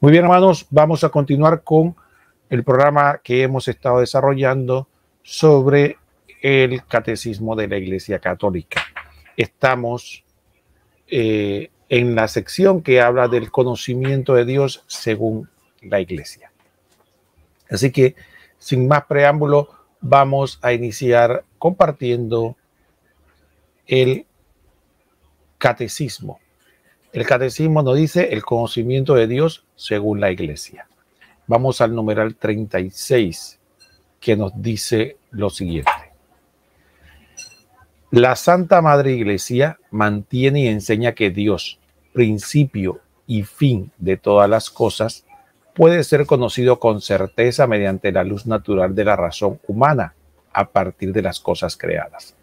Muy bien, hermanos, vamos a continuar con el programa que hemos estado desarrollando sobre el Catecismo de la Iglesia Católica. Estamos en la sección que habla del conocimiento de Dios según la Iglesia. Así que, sin más preámbulo, vamos a iniciar compartiendo el Catecismo. El Catecismo nos dice el conocimiento de Dios según la Iglesia. Vamos al numeral 36, que nos dice lo siguiente. La Santa Madre Iglesia mantiene y enseña que Dios, principio y fin de todas las cosas, puede ser conocido con certeza mediante la luz natural de la razón humana a partir de las cosas creadas.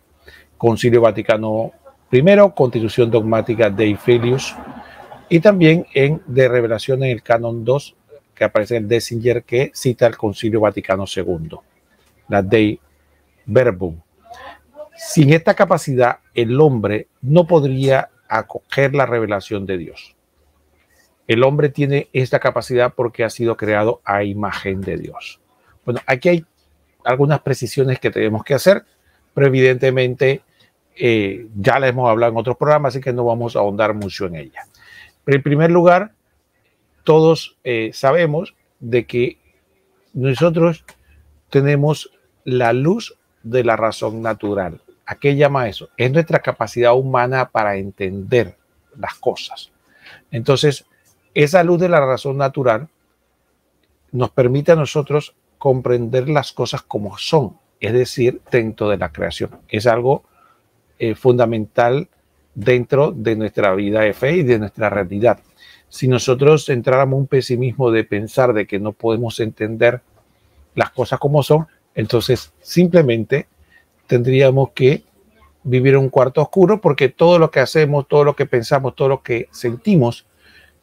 Concilio Vaticano I, Constitución Dogmática Dei Filius, y también de revelación en el Canon 2, que aparece en Dessinger, que cita el Concilio Vaticano II, la Dei Verbum. Sin esta capacidad, el hombre no podría acoger la revelación de Dios. El hombre tiene esta capacidad porque ha sido creado a imagen de Dios. Bueno, aquí hay algunas precisiones que tenemos que hacer, pero evidentemente ya la hemos hablado en otros programas, así que no vamos a ahondar mucho en ella. Pero en primer lugar, todos sabemos de que nosotros tenemos la luz de la razón natural. ¿A qué llama eso? Es nuestra capacidad humana para entender las cosas. Entonces, esa luz de la razón natural nos permite a nosotros comprender las cosas como son, es decir, dentro de la creación. Es algo fundamental dentro de nuestra vida de fe y de nuestra realidad. Si nosotros entráramos en un pesimismo de pensar de que no podemos entender las cosas como son, entonces simplemente tendríamos que vivir en un cuarto oscuro, porque todo lo que hacemos, todo lo que pensamos, todo lo que sentimos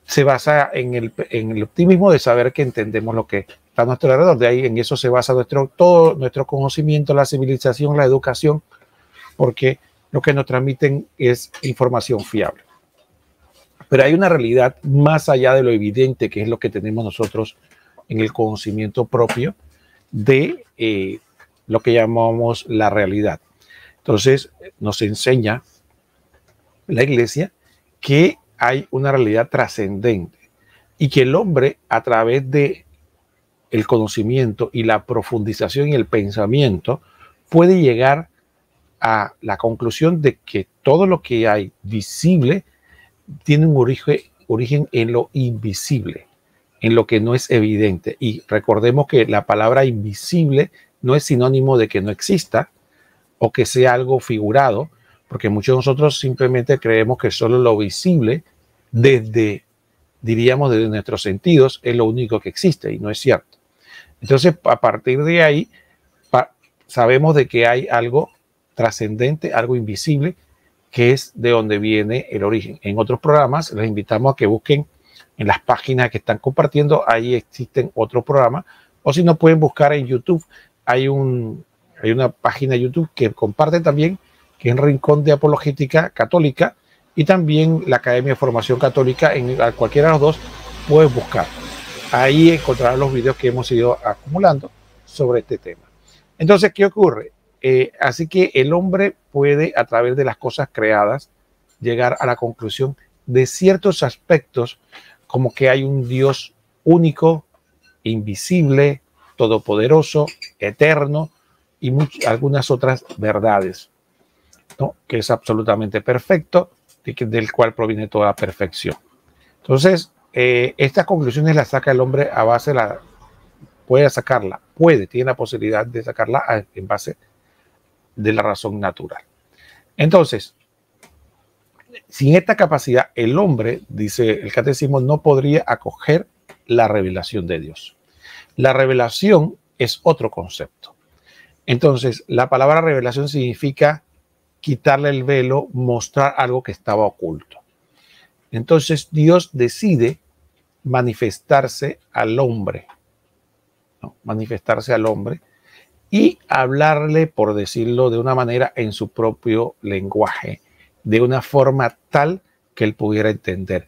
se basa en el optimismo de saber que entendemos lo que está a nuestro alrededor. De ahí en eso se basa todo nuestro conocimiento, la civilización, la educación, porque lo que nos transmiten es información fiable. Pero hay una realidad más allá de lo evidente, que es lo que tenemos nosotros en el conocimiento propio de lo que llamamos la realidad. Entonces, nos enseña la Iglesia que hay una realidad trascendente y que el hombre, a través de el conocimiento y la profundización y el pensamiento, puede llegar a la conclusión de que todo lo que hay visible tiene un origen en lo invisible, en lo que no es evidente. Y recordemos que la palabra invisible no es sinónimo de que no exista o que sea algo figurado, porque muchos de nosotros simplemente creemos que solo lo visible, diríamos, desde nuestros sentidos, es lo único que existe, y no es cierto. Entonces, a partir de ahí, sabemos de que hay algo trascendente, algo invisible, que es de donde viene el origen. En otros programas les invitamos a que busquen en las páginas que están compartiendo, ahí existen otros programas, o si no pueden buscar en YouTube, hay una página de YouTube que comparte también, que es Rincón de Apologética Católica, y también la Academia de Formación Católica. En cualquiera de los dos puedes buscar. Ahí encontrarás los videos que hemos ido acumulando sobre este tema. Entonces, ¿qué ocurre? Así que el hombre puede, a través de las cosas creadas, llegar a la conclusión de ciertos aspectos, como que hay un Dios único, invisible, todopoderoso, eterno, y algunas otras verdades, ¿no? Que es absolutamente perfecto, del cual proviene toda la perfección. Entonces, estas conclusiones las saca el hombre a base tiene la posibilidad de sacarla en base de la razón natural. Entonces, sin esta capacidad, el hombre, dice el Catecismo, no podría acoger la revelación de Dios. La revelación es otro concepto. Entonces, la palabra revelación significa quitarle el velo, mostrar algo que estaba oculto. Entonces, Dios decide manifestarse al hombre, ¿no? Manifestarse al hombre y hablarle, por decirlo de una manera, en su propio lenguaje, de una forma tal que él pudiera entender.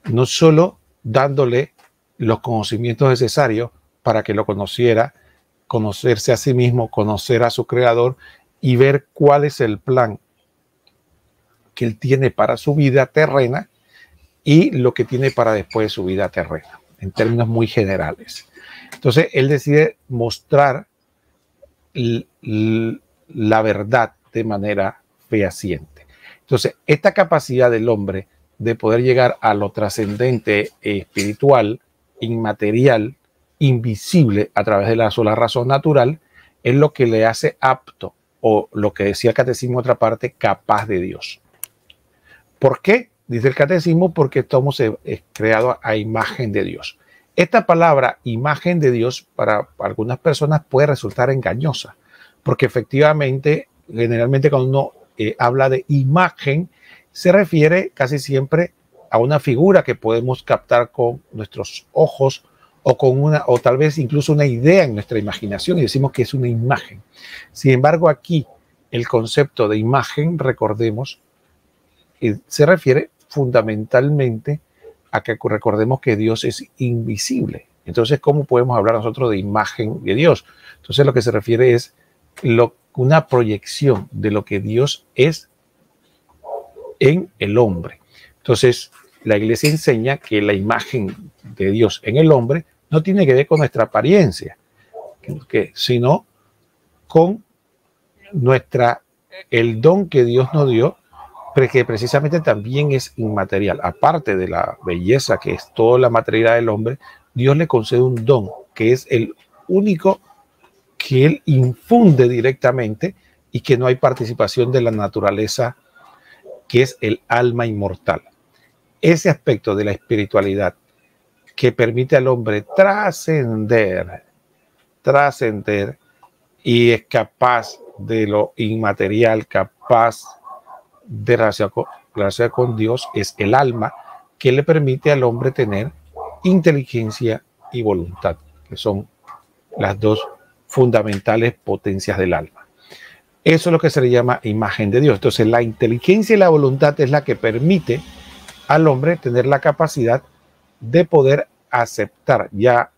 No solo dándole los conocimientos necesarios para que lo conociera, conocerse a sí mismo, conocer a su creador y ver cuál es el plan que él tiene para su vida terrena y lo que tiene para después de su vida terrena, en términos muy generales. Entonces, él decide mostrar la verdad de manera fehaciente. Entonces, esta capacidad del hombre de poder llegar a lo trascendente, espiritual, inmaterial, invisible a través de la sola razón natural, es lo que le hace apto, o lo que decía el catecismo en otra parte, capaz de Dios. ¿Por qué? Dice el catecismo, porque estamos creados a imagen de Dios. Esta palabra imagen de Dios para algunas personas puede resultar engañosa, porque efectivamente, generalmente cuando uno habla de imagen, se refiere casi siempre a una figura que podemos captar con nuestros ojos o con o tal vez incluso una idea en nuestra imaginación y decimos que es una imagen. Sin embargo, aquí el concepto de imagen, recordemos, se refiere fundamentalmente a que recordemos que Dios es invisible. Entonces, ¿cómo podemos hablar nosotros de imagen de Dios? Entonces, lo que se refiere es una proyección de lo que Dios es en el hombre. Entonces, la Iglesia enseña que la imagen de Dios en el hombre no tiene que ver con nuestra apariencia, sino con el don que Dios nos dio, pero que precisamente también es inmaterial. Aparte de la belleza que es toda la materialidad del hombre, Dios le concede un don que es el único que Él infunde directamente y que no hay participación de la naturaleza, que es el alma inmortal. Ese aspecto de la espiritualidad que permite al hombre trascender y es capaz de lo inmaterial, capaz de relacionarse con Dios, es el alma que le permite al hombre tener inteligencia y voluntad, que son las dos fundamentales potencias del alma. Eso es lo que se le llama imagen de Dios. Entonces, la inteligencia y la voluntad es la que permite al hombre tener la capacidad de poder aceptar, ya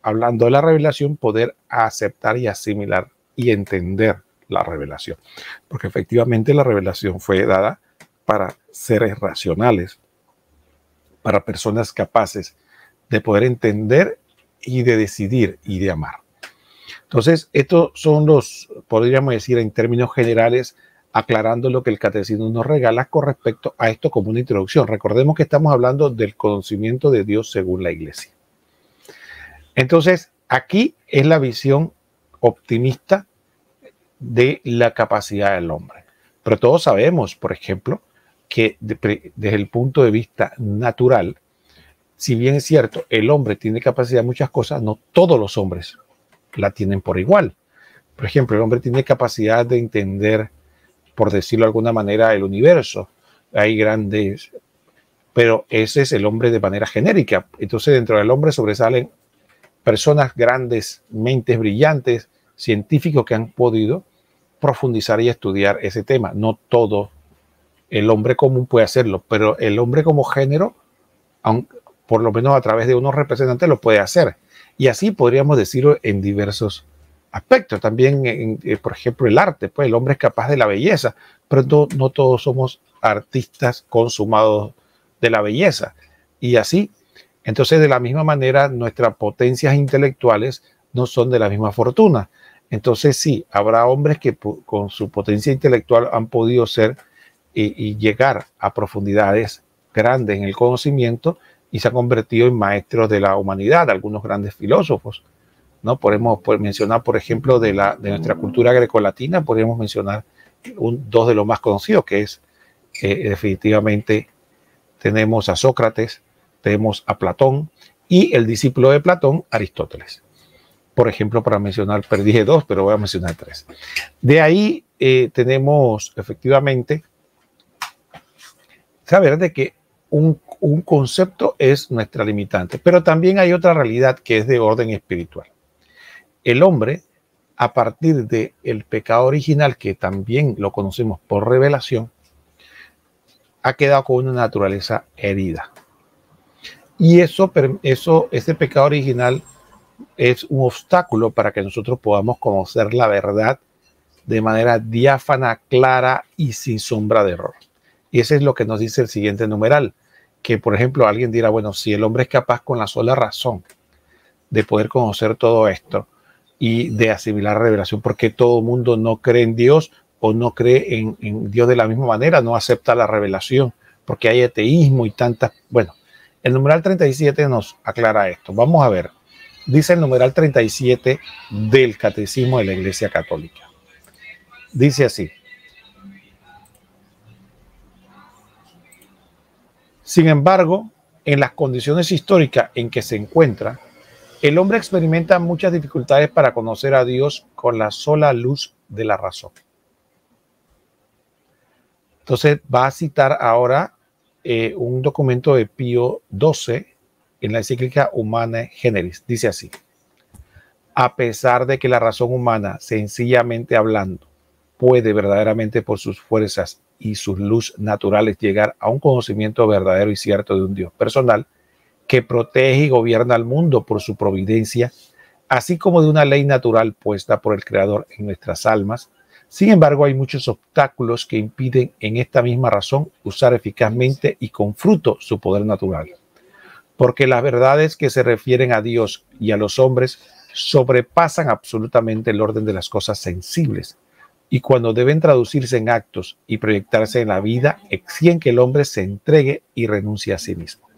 hablando de la revelación, poder aceptar y asimilar y entender la revelación. Porque efectivamente la revelación fue dada para seres racionales, para personas capaces de poder entender y de decidir y de amar. Entonces, estos son podríamos decir en términos generales, aclarando lo que el catecismo nos regala con respecto a esto como una introducción. Recordemos que estamos hablando del conocimiento de Dios según la Iglesia. Entonces, aquí es la visión optimista de la capacidad del hombre. Pero todos sabemos, por ejemplo, que desde el punto de vista natural, si bien es cierto, el hombre tiene capacidad de muchas cosas, no todos los hombres la tienen por igual. Por ejemplo, el hombre tiene capacidad de entender, por decirlo de alguna manera, el universo. Hay grandes, pero ese es el hombre de manera genérica. Entonces, dentro del hombre sobresalen personas grandes, mentes brillantes, científicos que han podido profundizar y estudiar ese tema. No todo el hombre común puede hacerlo, pero el hombre como género, por lo menos a través de unos representantes, lo puede hacer. Y así podríamos decirlo en diversos aspectos. También, por ejemplo, el arte, pues el hombre es capaz de la belleza, pero no todos somos artistas consumados de la belleza. Y así, entonces de la misma manera, nuestras potencias intelectuales no son de la misma fortuna. Entonces sí, habrá hombres que con su potencia intelectual han podido ser y llegar a profundidades grandes en el conocimiento y se han convertido en maestros de la humanidad, algunos grandes filósofos, ¿no? Podemos mencionar, por ejemplo, de nuestra cultura grecolatina, podríamos mencionar dos de los más conocidos, que es definitivamente tenemos a Sócrates, tenemos a Platón y el discípulo de Platón, Aristóteles. Por ejemplo, para mencionar, perdí dos, pero voy a mencionar tres. De ahí tenemos efectivamente saber de que un concepto es nuestra limitante, pero también hay otra realidad que es de orden espiritual. El hombre, a partir del pecado original, que también lo conocemos por revelación, ha quedado con una naturaleza herida. Y ese pecado original es un obstáculo para que nosotros podamos conocer la verdad de manera diáfana, clara y sin sombra de error. Y ese es lo que nos dice el siguiente numeral, que por ejemplo alguien dirá, bueno, si el hombre es capaz con la sola razón de poder conocer todo esto y de asimilar revelación, ¿por qué todo el mundo no cree en Dios o no cree en Dios de la misma manera, no acepta la revelación? Porque hay ateísmo y tantas... Bueno, el numeral 37 nos aclara esto. Vamos a ver. Dice el numeral 37 del Catecismo de la Iglesia Católica. Dice así: sin embargo, en las condiciones históricas en que se encuentra, el hombre experimenta muchas dificultades para conocer a Dios con la sola luz de la razón. Entonces va a citar ahora un documento de Pío XII en la encíclica Humanae Generis. Dice así: a pesar de que la razón humana, sencillamente hablando, puede verdaderamente por sus fuerzas y sus luz naturales llegar a un conocimiento verdadero y cierto de un Dios personal que protege y gobierna al mundo por su providencia, así como de una ley natural puesta por el Creador en nuestras almas, sin embargo hay muchos obstáculos que impiden en esta misma razón usar eficazmente y con fruto su poder natural. Porque las verdades que se refieren a Dios y a los hombres sobrepasan absolutamente el orden de las cosas sensibles, y cuando deben traducirse en actos y proyectarse en la vida, exigen que el hombre se entregue y renuncie a sí mismo.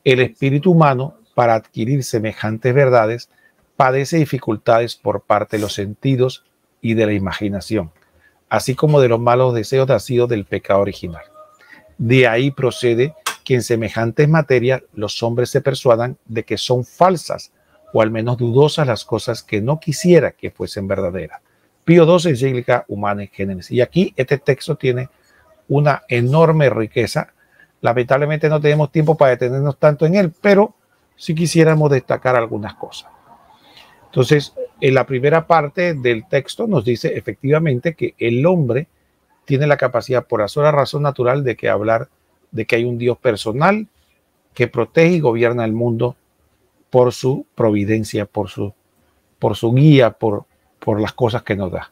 El espíritu humano, para adquirir semejantes verdades, padece dificultades por parte de los sentidos y de la imaginación, así como de los malos deseos nacidos del pecado original. De ahí procede que en semejantes materias los hombres se persuadan de que son falsas o al menos dudosas las cosas que no quisiera que fuesen verdaderas. Pío XII, encíclica Humanae Generis. Y aquí este texto tiene una enorme riqueza. Lamentablemente no tenemos tiempo para detenernos tanto en él, pero sí quisiéramos destacar algunas cosas. Entonces, en la primera parte del texto nos dice efectivamente que el hombre tiene la capacidad, por la sola razón natural, de que hablar de que hay un Dios personal que protege y gobierna el mundo por su providencia, por su guía, por las cosas que nos da.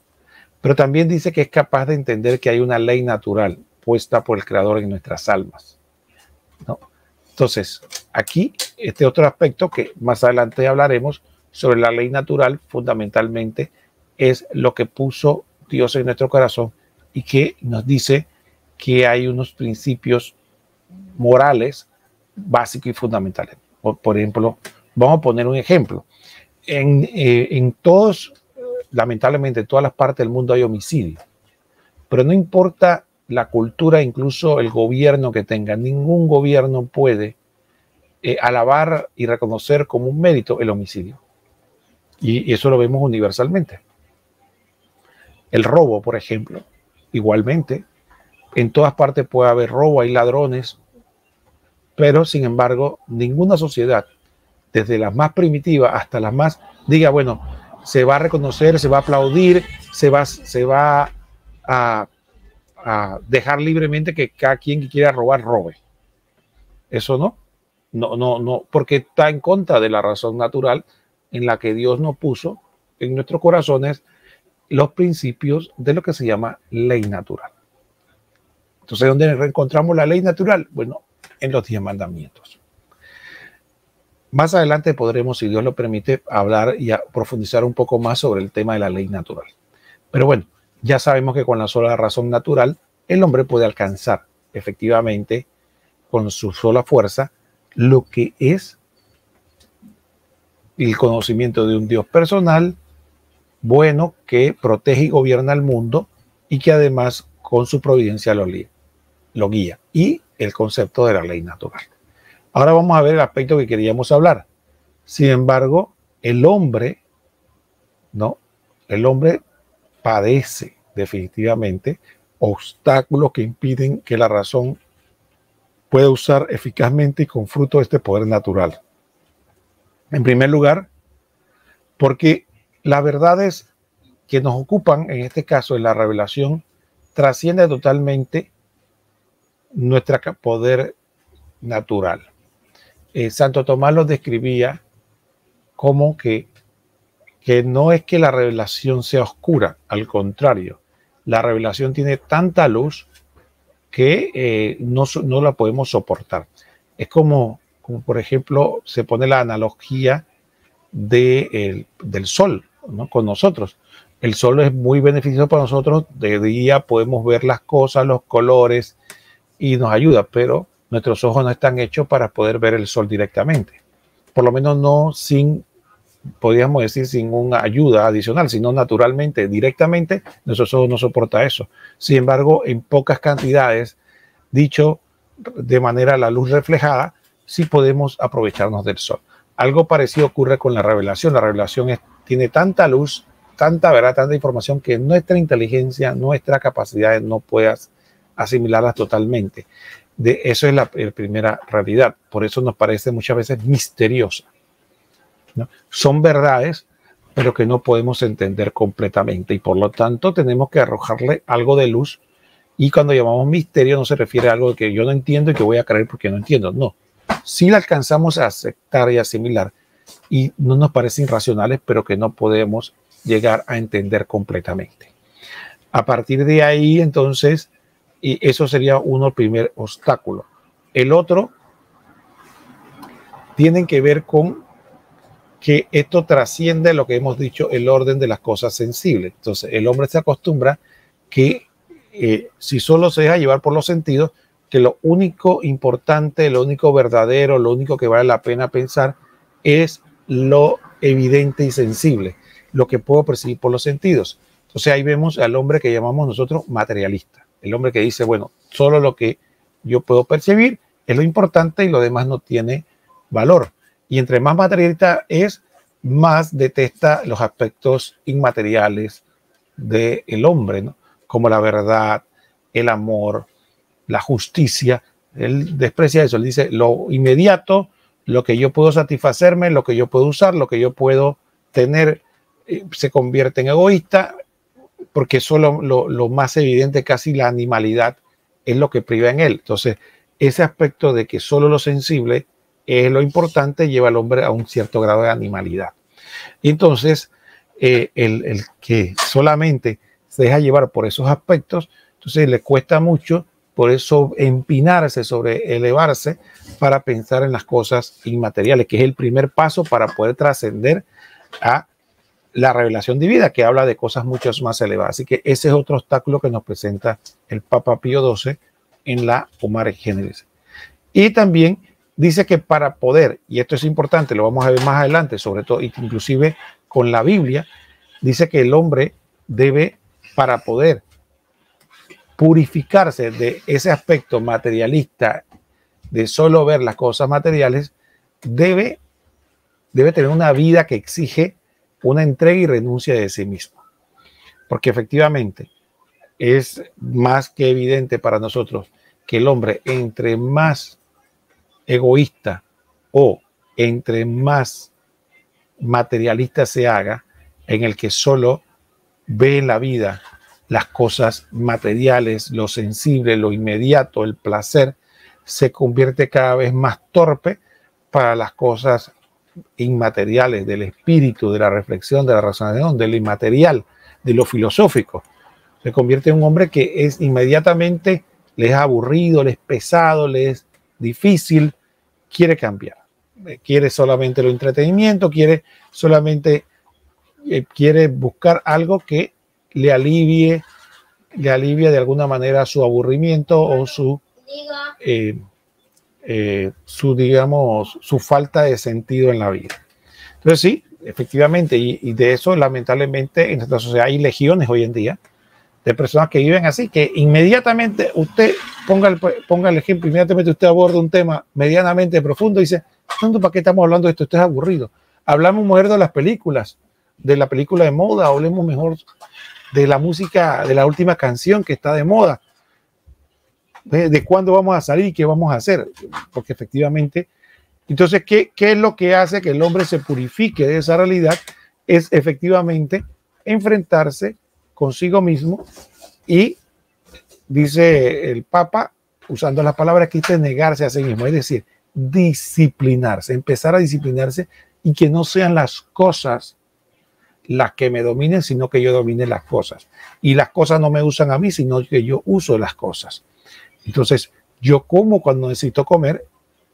Pero también dice que es capaz de entender que hay una ley natural puesta por el Creador en nuestras almas, ¿no? Entonces, aquí, este otro aspecto que más adelante hablaremos sobre la ley natural, fundamentalmente es lo que puso Dios en nuestro corazón y que nos dice que hay unos principios morales básicos y fundamentales. Por ejemplo, vamos a poner un ejemplo. En todos, lamentablemente, en todas las partes del mundo hay homicidio, pero no importa la cultura, incluso el gobierno que tenga, ningún gobierno puede alabar y reconocer como un mérito el homicidio. Y eso lo vemos universalmente. El robo, por ejemplo, igualmente, en todas partes puede haber robo, hay ladrones, pero sin embargo, ninguna sociedad, desde las más primitivas hasta las más, diga, bueno, se va a reconocer, se va a aplaudir, se va a dejar libremente que cada quien que quiera robar, robe. Eso no, porque está en contra de la razón natural en la que Dios nos puso en nuestros corazones los principios de lo que se llama ley natural. Entonces, ¿dónde encontramos la ley natural? Bueno, en los 10 mandamientos. Más adelante podremos, si Dios lo permite, hablar y profundizar un poco más sobre el tema de la ley natural. Pero bueno, ya sabemos que con la sola razón natural, el hombre puede alcanzar efectivamente con su sola fuerza lo que es el conocimiento de un Dios personal, bueno, que protege y gobierna el mundo y que además con su providencia lo guía. Y el concepto de la ley natural. Ahora vamos a ver el aspecto que queríamos hablar. Sin embargo, el hombre, ¿no? El hombre padece definitivamente obstáculos que impiden que la razón pueda usar eficazmente y con fruto este poder natural. En primer lugar, porque las verdades que nos ocupan, en este caso en la revelación, trasciende totalmente nuestro poder natural. Santo Tomás lo describía como que no es que la revelación sea oscura, al contrario, la revelación tiene tanta luz que no la podemos soportar. Es como por ejemplo, se pone la analogía del sol, ¿no? Con nosotros. El sol es muy beneficioso para nosotros. De día podemos ver las cosas, los colores y nos ayuda, pero nuestros ojos no están hechos para poder ver el sol directamente. Por lo menos no sin, podríamos decir, sin una ayuda adicional, sino naturalmente, directamente, nuestros ojos no soportan eso. Sin embargo, en pocas cantidades, dicho de manera la luz reflejada, sí podemos aprovecharnos del sol. Algo parecido ocurre con la revelación. La revelación tiene tanta luz, tanta verdad, tanta información que nuestra inteligencia, nuestra capacidad no puede asimilarlas totalmente. Eso es la primera realidad. Por eso nos parece muchas veces misteriosa, ¿no? Son verdades, pero que no podemos entender completamente y por lo tanto tenemos que arrojarle algo de luz. Y cuando llamamos misterio no se refiere a algo que yo no entiendo y que voy a creer porque no entiendo. No, sí la alcanzamos a aceptar y asimilar y no nos parecen irracionales, pero que no podemos llegar a entender completamente. A partir de ahí, entonces, y eso sería uno primer obstáculo. El otro tiene que ver con que esto trasciende lo que hemos dicho, el orden de las cosas sensibles. Entonces, el hombre se acostumbra que si solo se deja llevar por los sentidos, que lo único importante, lo único verdadero, lo único que vale la pena pensar es lo evidente y sensible, lo que puedo percibir por los sentidos. Entonces ahí vemos al hombre que llamamos nosotros materialista, el hombre que dice, bueno, solo lo que yo puedo percibir es lo importante y lo demás no tiene valor. Y entre más materialista es, más detesta los aspectos inmateriales del hombre, ¿no? Como la verdad, el amor, la justicia. Él desprecia eso. Él dice lo inmediato, lo que yo puedo satisfacerme, lo que yo puedo usar, lo que yo puedo tener, se convierte en egoísta, porque solo lo más evidente, casi la animalidad, es lo que priva en él. Entonces, ese aspecto de que solo lo sensible es lo importante, lleva al hombre a un cierto grado de animalidad. Y entonces, el que solamente se deja llevar por esos aspectos, entonces le cuesta mucho, por eso empinarse, sobre elevarse para pensar en las cosas inmateriales, que es el primer paso para poder trascender a la revelación divina, que habla de cosas mucho más elevadas. Así que ese es otro obstáculo que nos presenta el Papa Pío XII en la Humanae Generis. Y también dice que para poder, y esto es importante, lo vamos a ver más adelante, sobre todo, inclusive con la Biblia, dice que el hombre debe, para poder purificarse de ese aspecto materialista, de solo ver las cosas materiales, debe tener una vida que exige una entrega y renuncia de sí mismo. Porque efectivamente es más que evidente para nosotros que el hombre, entre más egoísta o entre más materialista se haga, en el que solo ve en la vida las cosas materiales, lo sensible, lo inmediato, el placer, se convierte cada vez más torpe para las cosas inmateriales, del espíritu, de la reflexión, de la razón, de lo inmaterial, de lo filosófico. Se convierte en un hombre que es inmediatamente, le es aburrido, le es pesado, le es difícil, quiere cambiar, quiere solamente el entretenimiento, quiere buscar algo que le alivie de alguna manera su aburrimiento o su falta de sentido en la vida. Entonces sí, efectivamente, y de eso lamentablemente en nuestra sociedad hay legiones hoy en día de personas que viven así, que inmediatamente usted ponga el ejemplo, inmediatamente usted aborda un tema medianamente profundo y dice, ¿para qué estamos hablando de esto? Esto es aburrido. Hablamos mejor de las películas, de la película de moda, hablemos mejor de la música, de la última canción que está de moda, de cuándo vamos a salir y qué vamos a hacer, porque efectivamente, entonces, ¿qué es lo que hace que el hombre se purifique de esa realidad? Es efectivamente enfrentarse consigo mismo y, dice el Papa, usando las palabras que dice, negarse a sí mismo, es decir, disciplinarse, empezar a disciplinarse y que no sean las cosas las que me dominen, sino que yo domine las cosas. Y las cosas no me usan a mí, sino que yo uso las cosas. Entonces, yo como cuando necesito comer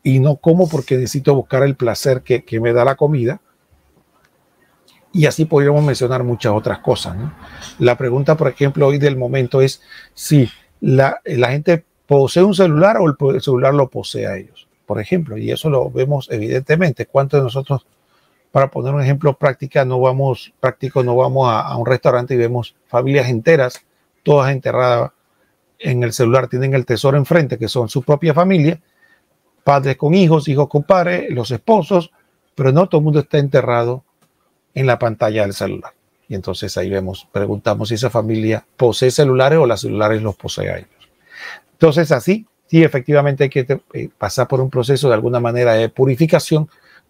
y no como porque necesito buscar el placer que me da la comida. Y así podríamos mencionar muchas otras cosas, ¿no? La pregunta, por ejemplo, hoy del momento es si la gente posee un celular o el celular lo posee a ellos, por ejemplo. Y eso lo vemos evidentemente. ¿Cuántos de nosotros, para poner un ejemplo práctico, no vamos a un restaurante y vemos familias enteras, todas enterradas en el celular, tienen el tesoro enfrente, que son su propia familia, padres con hijos, hijos con padres, los esposos, pero no todo el mundo está enterrado en la pantalla del celular. Y entonces ahí preguntamos si esa familia posee celulares o los celulares los posee a ellos. Entonces así, sí, efectivamente hay que pasar por un proceso de alguna manera de purificación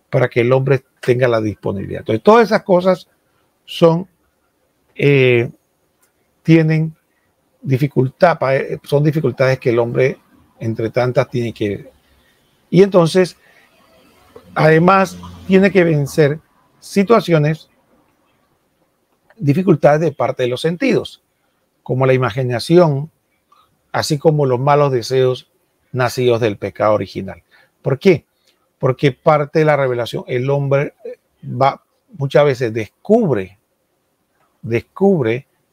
para que el hombre tenga la disponibilidad. Entonces todas esas cosas tienen dificultad, son dificultades que el hombre entre tantas tiene que. Y entonces, además, tiene que vencer situaciones, dificultades de parte de los sentidos, como la imaginación, así como los malos deseos nacidos del pecado original. ¿Por qué? Porque parte de la revelación, el hombre muchas veces descubre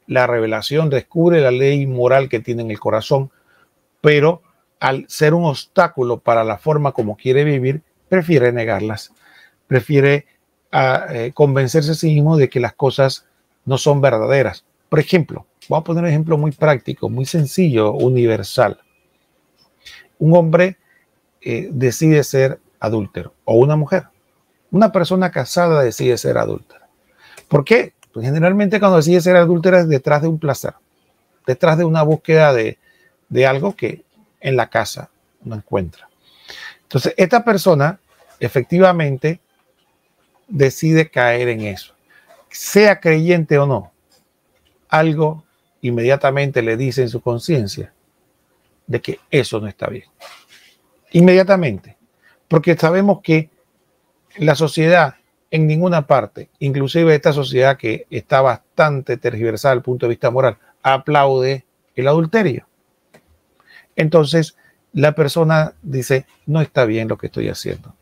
la revelación, descubre la ley moral que tiene en el corazón, pero al ser un obstáculo para la forma como quiere vivir, prefiere negarlas, prefiere convencerse a sí mismo de que las cosas no son verdaderas. Por ejemplo, vamos a poner un ejemplo muy práctico, muy sencillo, universal. Un hombre decide ser adúltero, o una mujer. Una persona casada decide ser adúltera. ¿Por qué? Pues generalmente cuando decide ser adúltera es detrás de un placer, detrás de una búsqueda de algo que en la casa no encuentra. Entonces, esta persona efectivamente decide caer en eso. Sea creyente o no, algo inmediatamente le dice en su conciencia de que eso no está bien. Inmediatamente. Porque sabemos que la sociedad en ninguna parte, inclusive esta sociedad que está bastante tergiversada desde el punto de vista moral, aplaude el adulterio. Entonces, la persona dice, no está bien lo que estoy haciendo.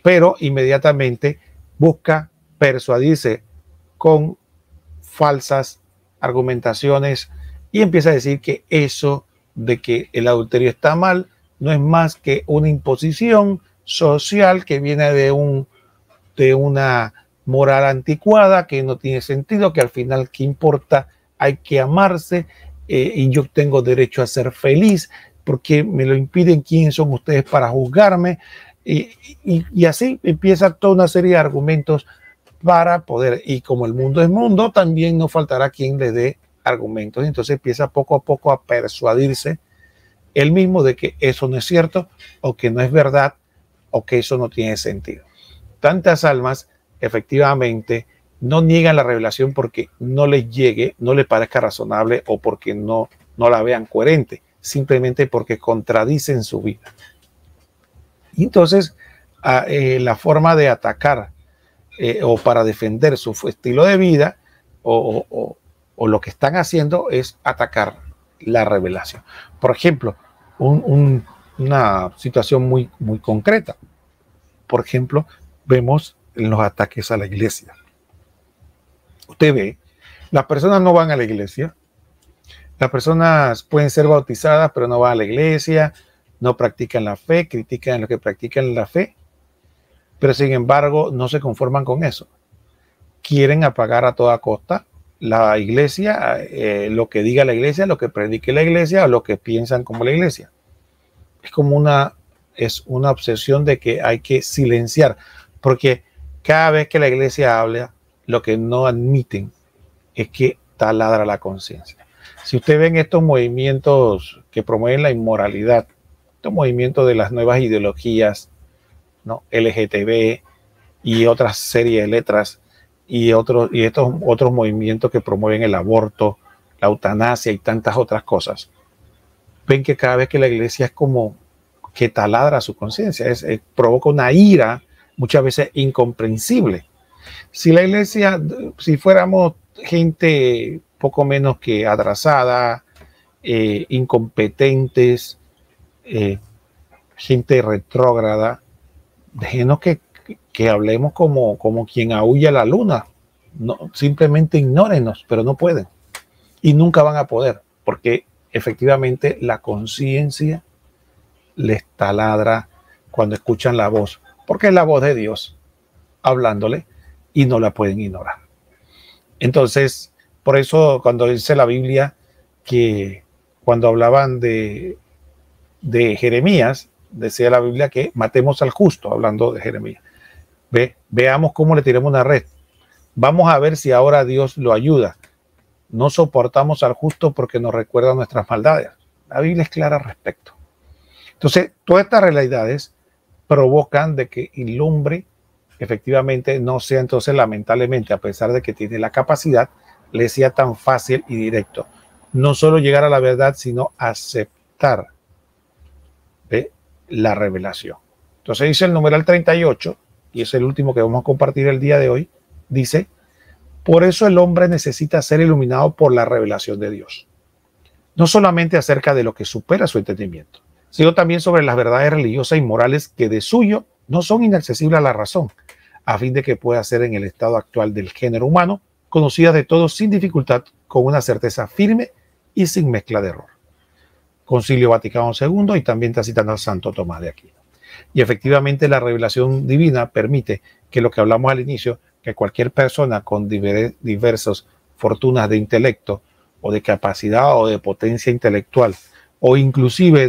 Pero inmediatamente busca persuadirse con falsas argumentaciones y empieza a decir que eso de que el adulterio está mal no es más que una imposición social que viene de una moral anticuada que no tiene sentido, que al final, ¿qué importa? Hay que amarse y yo tengo derecho a ser feliz. Porque me lo impiden, quiénes son ustedes para juzgarme, y así empieza toda una serie de argumentos para poder, y como el mundo es mundo, también no faltará quien le dé argumentos, entonces empieza poco a poco a persuadirse él mismo de que eso no es cierto, o que no es verdad, o que eso no tiene sentido. Tantas almas efectivamente no niegan la revelación porque no les llegue, no les parezca razonable, o porque no la vean coherente, simplemente porque contradicen su vida. Y entonces la forma de atacar o para defender su estilo de vida o lo que están haciendo es atacar la revelación. Por ejemplo, una situación muy, muy concreta. Por ejemplo, vemos en los ataques a la iglesia. Usted ve, las personas no van a la iglesia. Las personas pueden ser bautizadas, pero no van a la iglesia, no practican la fe, critican lo que practican la fe, pero sin embargo no se conforman con eso. Quieren apagar a toda costa la iglesia, lo que diga la iglesia, lo que predique la iglesia o lo que piensan como la iglesia. Es como una obsesión de que hay que silenciar, porque cada vez que la iglesia habla, lo que no admiten es que taladra la conciencia. Si usted ve en estos movimientos que promueven la inmoralidad, estos movimientos de las nuevas ideologías, ¿no? LGTB y otras series de letras y estos otros movimientos que promueven el aborto, la eutanasia y tantas otras cosas, ven que cada vez que la iglesia es como que taladra su conciencia, provoca una ira muchas veces incomprensible. Si la iglesia, si fuéramos gente poco menos que atrasada, incompetentes, gente retrógrada, déjenos que hablemos como quien aúlla la luna. No, simplemente ignórenos, pero no pueden. Y nunca van a poder, porque efectivamente la conciencia les taladra cuando escuchan la voz, porque es la voz de Dios hablándole y no la pueden ignorar. Entonces, por eso cuando dice la Biblia que cuando hablaban de Jeremías, decía la Biblia que matemos al justo, hablando de Jeremías. Veamos cómo le tiremos una red. Vamos a ver si ahora Dios lo ayuda. No soportamos al justo porque nos recuerda nuestras maldades. La Biblia es clara al respecto. Entonces, todas estas realidades provocan de que el hombre efectivamente no sea entonces, lamentablemente, a pesar de que tiene la capacidad, le sea tan fácil y directo. No solo llegar a la verdad, sino aceptar la revelación. Entonces dice el numeral 38, y es el último que vamos a compartir el día de hoy, dice: por eso el hombre necesita ser iluminado por la revelación de Dios. No solamente acerca de lo que supera su entendimiento, sino también sobre las verdades religiosas y morales que de suyo no son inaccesibles a la razón, a fin de que pueda ser en el estado actual del género humano, conocida de todos sin dificultad, con una certeza firme y sin mezcla de error. Concilio Vaticano II, y también está citando a Santo Tomás de Aquino. Y efectivamente la revelación divina permite que lo que hablamos al inicio, que cualquier persona con diversas fortunas de intelecto o de capacidad o de potencia intelectual o inclusive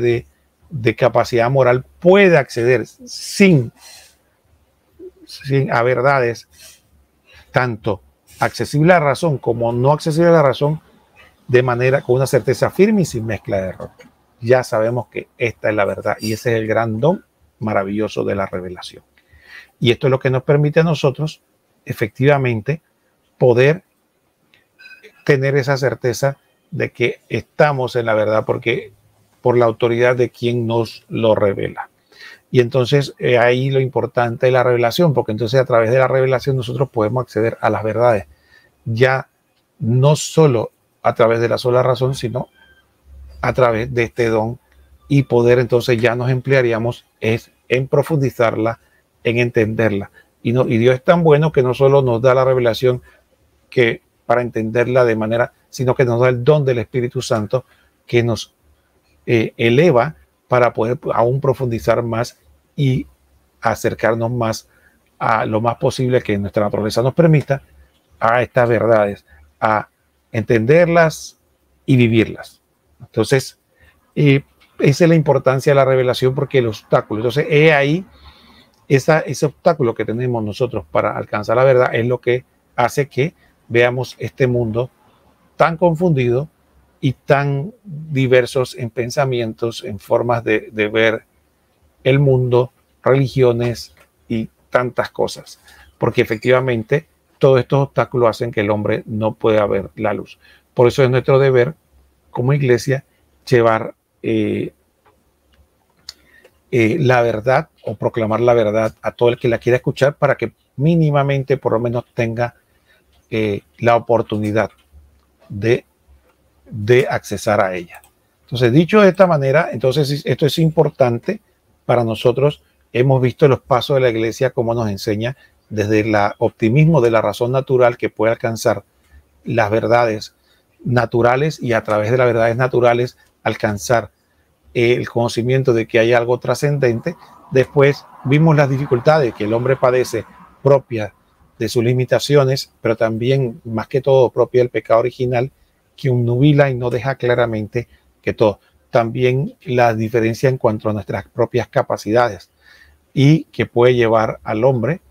de capacidad moral puede acceder sin a verdades tanto accesible a la razón como no accesible a la razón, de manera con una certeza firme y sin mezcla de error. Ya sabemos que esta es la verdad y ese es el gran don maravilloso de la revelación. Y esto es lo que nos permite a nosotros efectivamente poder tener esa certeza de que estamos en la verdad, porque por la autoridad de quien nos lo revela. Y entonces ahí lo importante de la revelación, porque entonces a través de la revelación nosotros podemos acceder a las verdades, ya no solo a través de la sola razón, sino a través de este don, y poder entonces ya nos emplearíamos en profundizarla, en entenderla. Y Dios es tan bueno que no solo nos da la revelación que para entenderla de manera, sino que nos da el don del Espíritu Santo que nos eleva para poder aún profundizar más y acercarnos más a lo más posible que nuestra naturaleza nos permita a estas verdades, a entenderlas y vivirlas. Entonces, esa es la importancia de la revelación, porque el obstáculo, entonces es ahí, ese obstáculo que tenemos nosotros para alcanzar la verdad es lo que hace que veamos este mundo tan confundido y tan diversos en pensamientos, en formas de ver el mundo, religiones y tantas cosas, porque efectivamente todos estos obstáculos hacen que el hombre no pueda ver la luz. Por eso es nuestro deber como iglesia llevar la verdad o proclamar la verdad a todo el que la quiera escuchar, para que mínimamente por lo menos tenga la oportunidad de accesar a ella. Entonces, dicho de esta manera, entonces esto es importante para nosotros. Hemos visto los pasos de la iglesia, cómo nos enseña desde el optimismo de la razón natural, que puede alcanzar las verdades naturales, y a través de las verdades naturales alcanzar el conocimiento de que hay algo trascendente. Después vimos las dificultades que el hombre padece propias de sus limitaciones, pero también, más que todo, propia del pecado original, que obnubila y no deja claramente que todo. También la diferencia en cuanto a nuestras propias capacidades, y que puede llevar al hombre.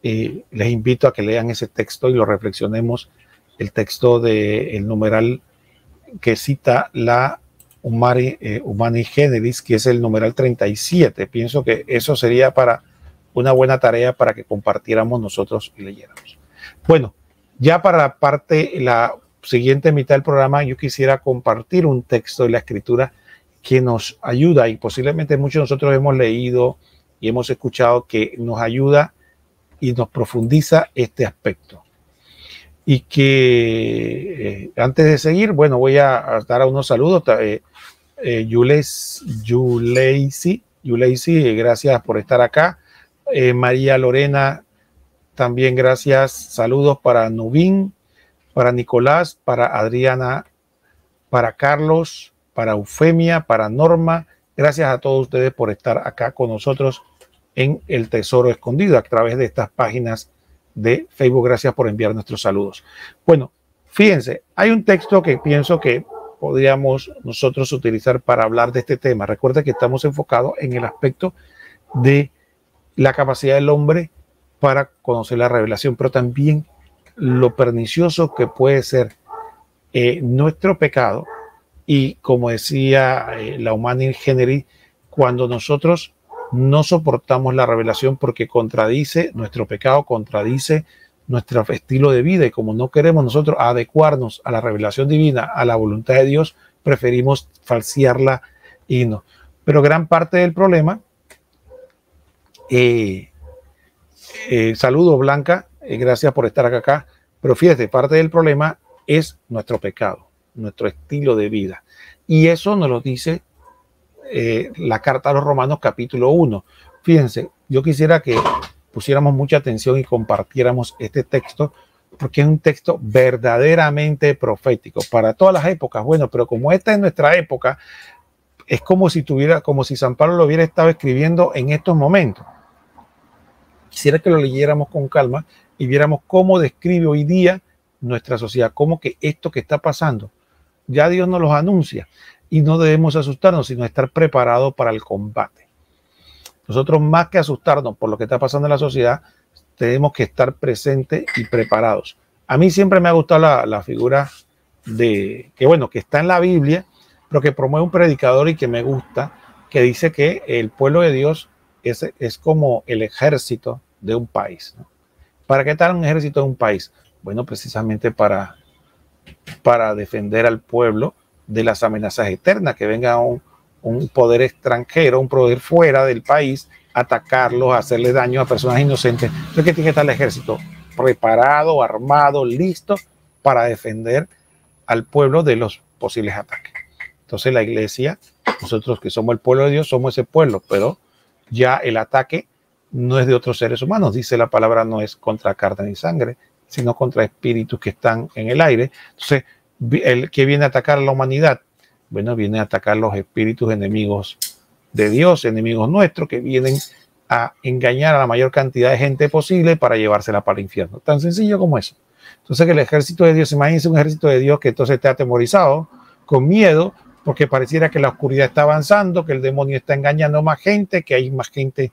Les invito a que lean ese texto y lo reflexionemos, el texto del numeral que cita la Humani Generis, que es el numeral 37. Pienso que eso sería para una buena tarea para que compartiéramos nosotros y leyéramos. Bueno, ya para la siguiente mitad del programa, yo quisiera compartir un texto de la Escritura que nos ayuda, y posiblemente muchos de nosotros hemos leído y hemos escuchado, que nos ayuda y nos profundiza este aspecto. Y que antes de seguir, bueno, voy a dar unos saludos. Yuleisi, gracias por estar acá. María Lorena, también gracias. Saludos para Nubín, para Nicolás, para Adriana, para Carlos, para Eufemia, para Norma. Gracias a todos ustedes por estar acá con nosotros en El Tesoro Escondido a través de estas páginas de Facebook. Gracias por enviar nuestros saludos. Bueno, fíjense, hay un texto que pienso que podríamos nosotros utilizar para hablar de este tema. Recuerda que estamos enfocados en el aspecto de la capacidad del hombre para conocer la revelación, pero también lo pernicioso que puede ser nuestro pecado. Y como decía la Humani Generis, cuando nosotros no soportamos la revelación porque contradice nuestro pecado, contradice nuestro estilo de vida, y como no queremos nosotros adecuarnos a la revelación divina, a la voluntad de Dios, preferimos falsearla y no. Pero gran parte del problema, saludos Blanca, gracias por estar acá, pero fíjate, parte del problema es nuestro pecado, nuestro estilo de vida, y eso nos lo dice la carta a los Romanos capítulo 1. Fíjense, yo quisiera que pusiéramos mucha atención y compartiéramos este texto, porque es un texto verdaderamente profético para todas las épocas. Bueno, pero como esta es nuestra época, es como si San Pablo lo hubiera estado escribiendo en estos momentos. Quisiera que lo leyéramos con calma y viéramos cómo describe hoy día nuestra sociedad, cómo que esto que está pasando, ya Dios nos los anuncia, y no debemos asustarnos, sino estar preparados para el combate. Nosotros, más que asustarnos por lo que está pasando en la sociedad, tenemos que estar presentes y preparados. A mí siempre me ha gustado la figura que está en la Biblia, pero que promueve un predicador y que me gusta, que dice que el pueblo de Dios es como el ejército de un país, ¿no? ¿Para qué tal un ejército de un país? Bueno, precisamente para defender al pueblo de las amenazas eternas, que venga un poder extranjero, un poder fuera del país, atacarlos, hacerle daño a personas inocentes. Entonces, ¿qué tiene que estar el ejército? Preparado, armado, listo para defender al pueblo de los posibles ataques. Entonces la iglesia, nosotros que somos el pueblo de Dios, somos ese pueblo, pero ya el ataque no es de otros seres humanos. Dice la palabra, no es contra carne ni sangre, sino contra espíritus que están en el aire. Entonces, el que viene a atacar a la humanidad, bueno, viene a atacar los espíritus enemigos de Dios, enemigos nuestros, que vienen a engañar a la mayor cantidad de gente posible para llevársela para el infierno. Tan sencillo como eso. Entonces, que el ejército de Dios, imagínense un ejército de Dios que entonces esté atemorizado, con miedo, porque pareciera que la oscuridad está avanzando, que el demonio está engañando a más gente, que hay más gente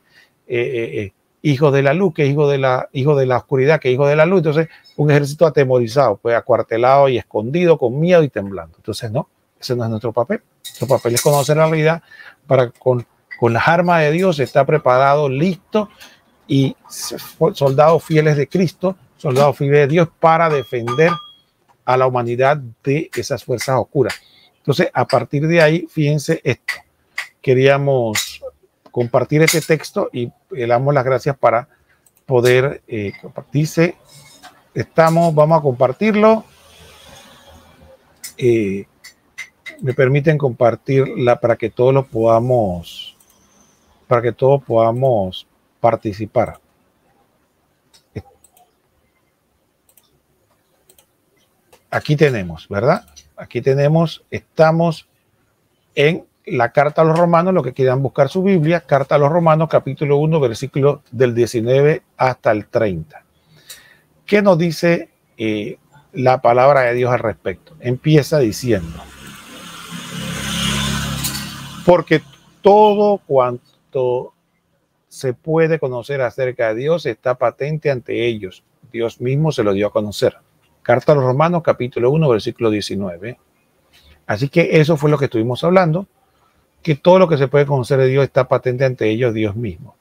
hijos de la luz, que hijo de la oscuridad, que hijo de la luz. Entonces, un ejército atemorizado, pues acuartelado y escondido, con miedo y temblando. Entonces, no, ese no es nuestro papel. Nuestro papel es conocer la realidad para con las armas de Dios estar preparado, listo, y soldados fieles de Cristo, soldados fieles de Dios, para defender a la humanidad de esas fuerzas oscuras. Entonces, a partir de ahí, fíjense esto. Queríamos compartir este texto y le damos las gracias para poder dice, vamos a compartirlo. Me permiten compartirla para que todos podamos participar. Aquí tenemos, ¿verdad? Aquí tenemos, estamos en la carta a los Romanos, lo que quieran buscar su Biblia, carta a los Romanos, capítulo 1, versículo del 19 hasta el 30. ¿Qué nos dice la palabra de Dios al respecto? Empieza diciendo: porque todo cuanto se puede conocer acerca de Dios está patente ante ellos. Dios mismo se lo dio a conocer. Carta a los Romanos, capítulo 1, versículo 19. Así que eso fue lo que estuvimos hablando, que todo lo que se puede conocer de Dios está patente ante ellos, Dios mismo,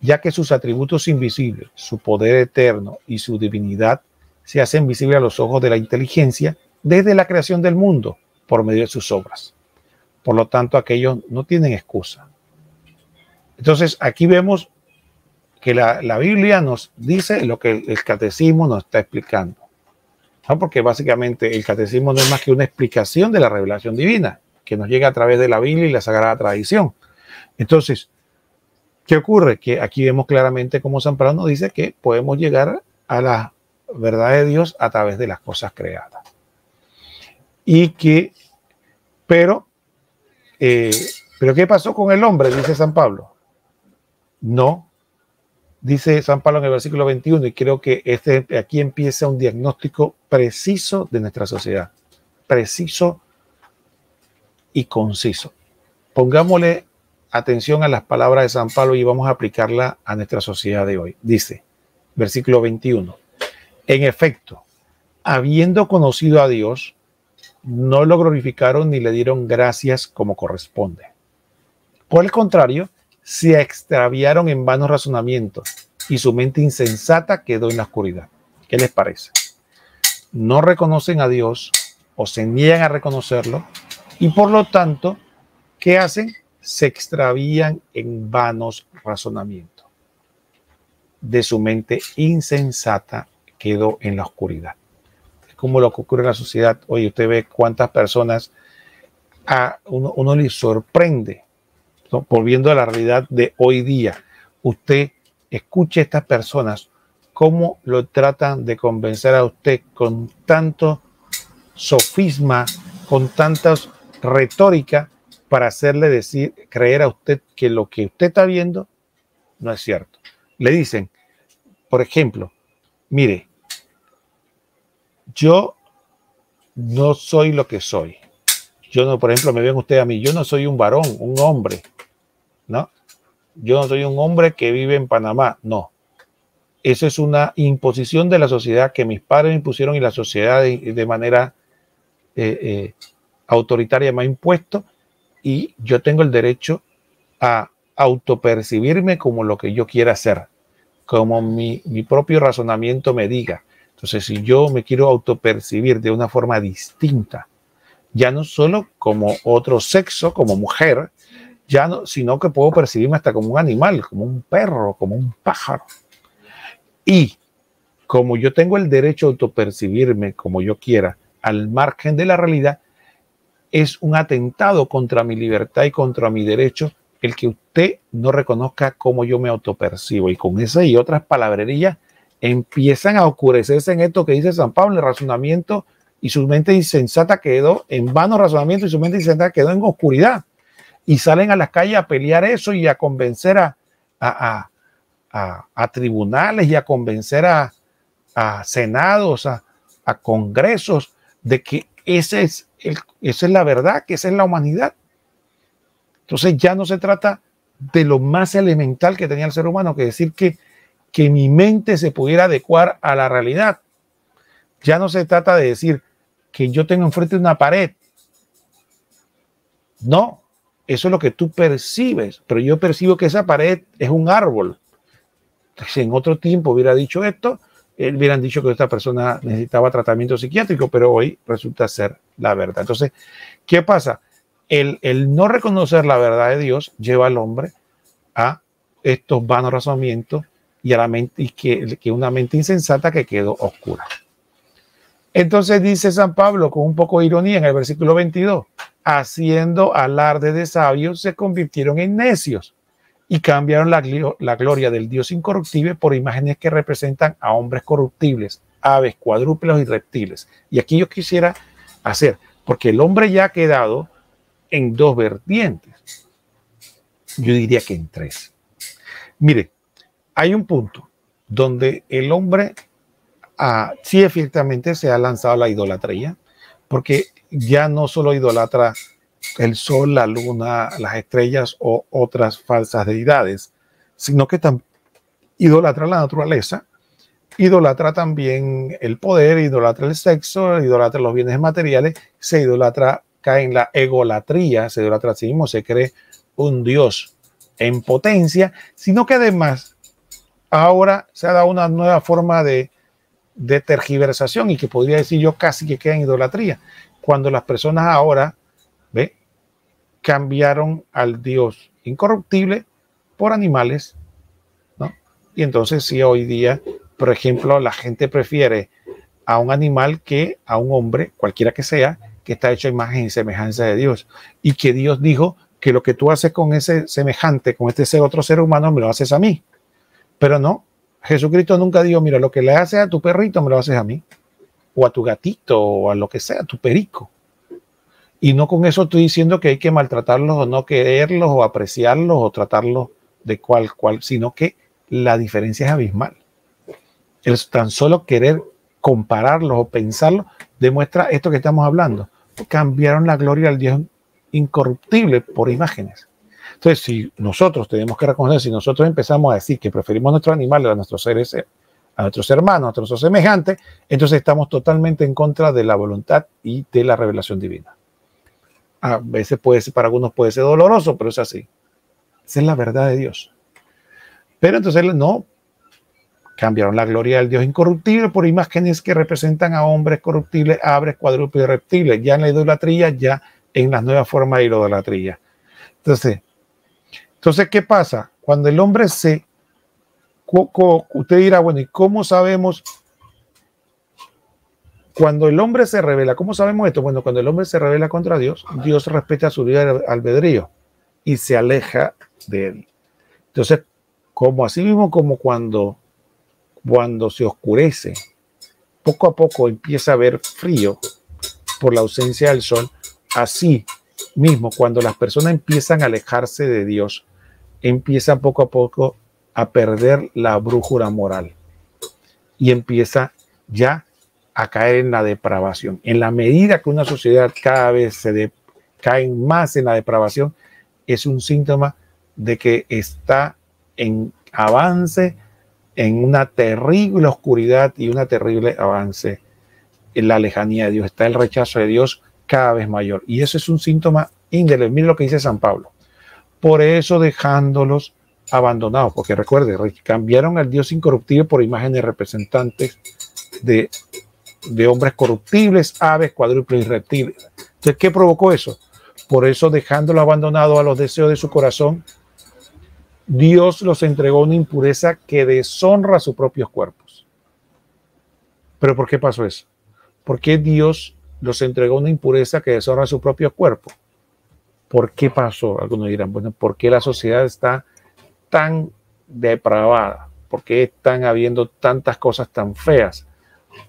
ya que sus atributos invisibles, su poder eterno y su divinidad se hacen visibles a los ojos de la inteligencia desde la creación del mundo por medio de sus obras. Por lo tanto, aquellos no tienen excusa. Entonces, aquí vemos que la Biblia nos dice lo que el catecismo nos está explicando, ¿no? Porque básicamente el catecismo no es más que una explicación de la revelación divina que nos llega a través de la Biblia y la Sagrada Tradición. Entonces, ¿qué ocurre? Que aquí vemos claramente cómo San Pablo nos dice que podemos llegar a la verdad de Dios a través de las cosas creadas. Y que, pero ¿qué pasó con el hombre? Dice San Pablo. No, dice San Pablo en el versículo 21, y creo que aquí empieza un diagnóstico preciso de nuestra sociedad. Preciso y conciso. Pongámosle atención a las palabras de San Pablo y vamos a aplicarla a nuestra sociedad de hoy. Dice, versículo 21, en efecto, habiendo conocido a Dios, no lo glorificaron ni le dieron gracias como corresponde. Por el contrario, se extraviaron en vanos razonamientos y su mente insensata quedó en la oscuridad. ¿Qué les parece? No reconocen a Dios o se niegan a reconocerlo y por lo tanto, ¿qué hacen? Se extravían en vanos razonamientos. De su mente insensata quedó en la oscuridad. Es como lo que ocurre en la sociedad. Oye, usted ve cuántas personas a uno le sorprende, ¿no? Volviendo a la realidad de hoy día, usted escuche a estas personas cómo lo tratan de convencer a usted con tanto sofisma, con tantas retórica para hacerle creer a usted que lo que usted está viendo no es cierto. Le dicen, por ejemplo, mire, yo no soy lo que soy. Yo no, por ejemplo, me ven usted a mí, yo no soy un varón, un hombre, ¿no? Yo no soy un hombre que vive en Panamá, no. Eso es una imposición de la sociedad que mis padres me impusieron y la sociedad de manera autoritaria me ha impuesto, y yo tengo el derecho a autopercibirme como lo que yo quiera ser, como mi propio razonamiento me diga. Entonces, si yo me quiero autopercibir de una forma distinta, ya no solo como otro sexo, como mujer, ya no, sino que puedo percibirme hasta como un animal, como un perro, como un pájaro. Y como yo tengo el derecho a autopercibirme como yo quiera, al margen de la realidad, es un atentado contra mi libertad y contra mi derecho el que usted no reconozca cómo yo me autopercibo. Y con esas y otras palabrerías empiezan a oscurecerse en esto que dice San Pablo, el razonamiento, y su mente insensata quedó en vano razonamiento y su mente insensata quedó en oscuridad. Y salen a las calles a pelear eso y a convencer a tribunales y a convencer a senados, a congresos de que esa es la verdad, que esa es la humanidad. Entonces ya no se trata de lo más elemental que tenía el ser humano, que decir que mi mente se pudiera adecuar a la realidad. Ya no se trata de decir que yo tengo enfrente una pared. No, eso es lo que tú percibes, pero yo percibo que esa pared es un árbol. Entonces, en otro tiempo hubiera dicho esto, hubieran dicho que esta persona necesitaba tratamiento psiquiátrico, pero hoy resulta ser la verdad. Entonces, ¿qué pasa? El no reconocer la verdad de Dios lleva al hombre a estos vanos razonamientos y a la mente, y que una mente insensata que quedó oscura. Entonces dice San Pablo con un poco de ironía en el versículo 22, haciendo alarde de sabios se convirtieron en necios y cambiaron la gloria del Dios incorruptible por imágenes que representan a hombres corruptibles, aves, cuadrúpedos y reptiles. Y aquí yo quisiera hacer, porque el hombre ya ha quedado en dos vertientes. Yo diría que en tres. Mire, hay un punto donde el hombre sí efectivamente se ha lanzado a la idolatría, porque ya no solo idolatra el sol, la luna, las estrellas o otras falsas deidades, sino que también idolatra la naturaleza, idolatra también el poder, idolatra el sexo, idolatra los bienes materiales, se idolatra, cae en la egolatría, se idolatra a sí mismo, se cree un Dios en potencia, sino que además ahora se ha dado una nueva forma de tergiversación y que podría decir yo casi que queda en idolatría, cuando las personas ahora cambiaron al Dios incorruptible por animales, ¿no? Y entonces sí, hoy día, por ejemplo, la gente prefiere a un animal que a un hombre, cualquiera que sea, que está hecho a imagen y semejanza de Dios. Y que Dios dijo que lo que tú haces con ese semejante, con este otro ser humano, me lo haces a mí. Pero no, Jesucristo nunca dijo, mira, lo que le haces a tu perrito, me lo haces a mí. O a tu gatito, o a lo que sea, a tu perico. Y no con eso estoy diciendo que hay que maltratarlos o no quererlos o apreciarlos o tratarlos de cual, sino que la diferencia es abismal. El tan solo querer compararlos o pensarlos demuestra esto que estamos hablando. Cambiaron la gloria al Dios incorruptible por imágenes. Entonces, si nosotros tenemos que reconocer, si nosotros empezamos a decir que preferimos nuestros animales a nuestros seres, a nuestros hermanos, a nuestros semejantes, entonces estamos totalmente en contra de la voluntad y de la revelación divina. A veces puede ser, para algunos puede ser doloroso, pero es así. Esa es la verdad de Dios. Pero entonces no, cambiaron la gloria del Dios incorruptible por imágenes que representan a hombres corruptibles, aves, cuadrúpedos y reptiles, ya en la idolatría, ya en las nuevas formas de idolatría. Entonces, ¿qué pasa? Cuando el hombre usted dirá, bueno, ¿y cómo sabemos? Cuando el hombre se revela, ¿cómo sabemos esto? Bueno, cuando el hombre se revela contra Dios, Dios respeta su libre albedrío y se aleja de él. Entonces, como así mismo como cuando se oscurece, poco a poco empieza a haber frío por la ausencia del sol, así mismo cuando las personas empiezan a alejarse de Dios, empiezan poco a poco a perder la brújula moral y empieza ya a caer en la depravación. En la medida que una sociedad cada vez cae más en la depravación, es un síntoma de que está en avance, en una terrible oscuridad y una terrible avance en la lejanía de Dios. Está el rechazo de Dios cada vez mayor. Y eso es un síntoma indeleble. Mire lo que dice San Pablo. Por eso dejándolos abandonados, porque recuerde, cambiaron al Dios incorruptible por imágenes representantes de hombres corruptibles, aves, cuadrúpedos y reptiles. Entonces, ¿qué provocó eso? Por eso, dejándolo abandonado a los deseos de su corazón, Dios los entregó una impureza que deshonra sus propios cuerpos. ¿Pero por qué pasó eso? ¿Por qué Dios los entregó una impureza que deshonra su propio cuerpo? ¿Por qué pasó? Algunos dirán, bueno, ¿por qué la sociedad está tan depravada? ¿Por qué están habiendo tantas cosas tan feas?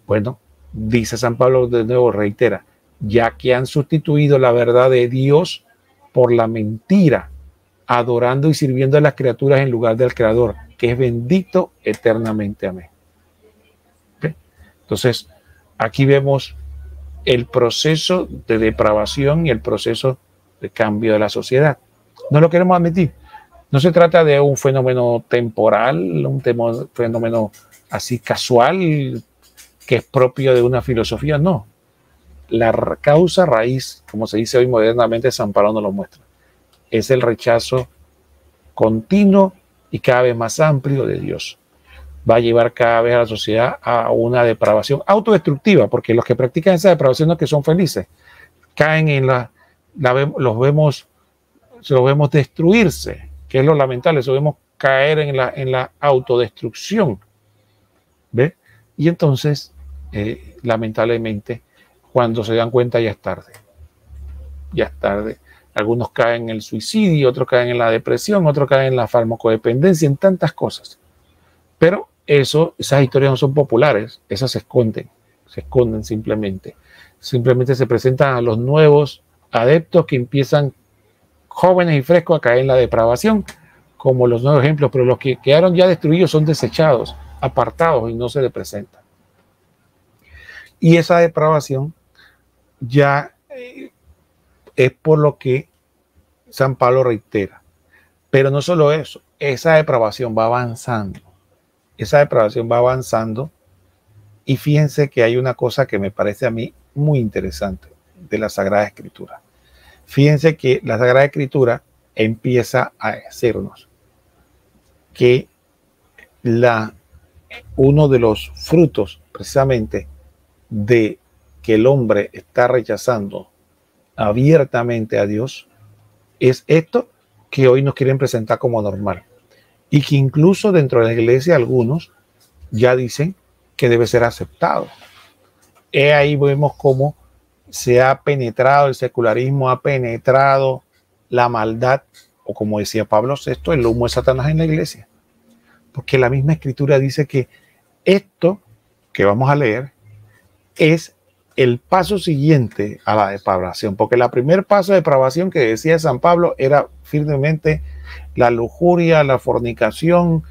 Bueno, dice San Pablo de nuevo, reitera, ya que han sustituido la verdad de Dios por la mentira, adorando y sirviendo a las criaturas en lugar del Creador, que es bendito eternamente. Amén. ¿Okay? Entonces, aquí vemos el proceso de depravación y el proceso de cambio de la sociedad. No lo queremos admitir. No se trata de un fenómeno temporal, un fenómeno así casual, que es propio de una filosofía, no. La causa raíz, como se dice hoy modernamente, San Pablo nos lo muestra. Es el rechazo continuo y cada vez más amplio de Dios. Va a llevar cada vez a la sociedad a una depravación autodestructiva, porque los que practican esa depravación no es que son felices, caen en los vemos destruirse, que es lo lamentable, los vemos caer en la autodestrucción. ¿Ve? Y entonces, lamentablemente, cuando se dan cuenta ya es tarde. Ya es tarde. Algunos caen en el suicidio, otros caen en la depresión, otros caen en la farmacodependencia, en tantas cosas. Pero esas historias no son populares, esas se esconden simplemente. Simplemente se presentan a los nuevos adeptos que empiezan jóvenes y frescos a caer en la depravación, como los nuevos ejemplos, pero los que quedaron ya destruidos son desechados, apartados y no se le presentan. Y esa depravación ya es por lo que San Pablo reitera. Pero no solo eso, esa depravación va avanzando. Esa depravación va avanzando y fíjense que hay una cosa que me parece a mí muy interesante de la Sagrada Escritura. Fíjense que la Sagrada Escritura empieza a decirnos que uno de los frutos precisamente de que el hombre está rechazando abiertamente a Dios es esto que hoy nos quieren presentar como normal. Y que incluso dentro de la iglesia algunos ya dicen que debe ser aceptado. Ahí vemos cómo se ha penetrado, el secularismo ha penetrado la maldad, o como decía Pablo VI, el humo de Satanás en la iglesia. Porque la misma escritura dice que esto que vamos a leer es el paso siguiente a la depravación, porque el primer paso de depravación que decía San Pablo era firmemente la lujuria, la fornicación,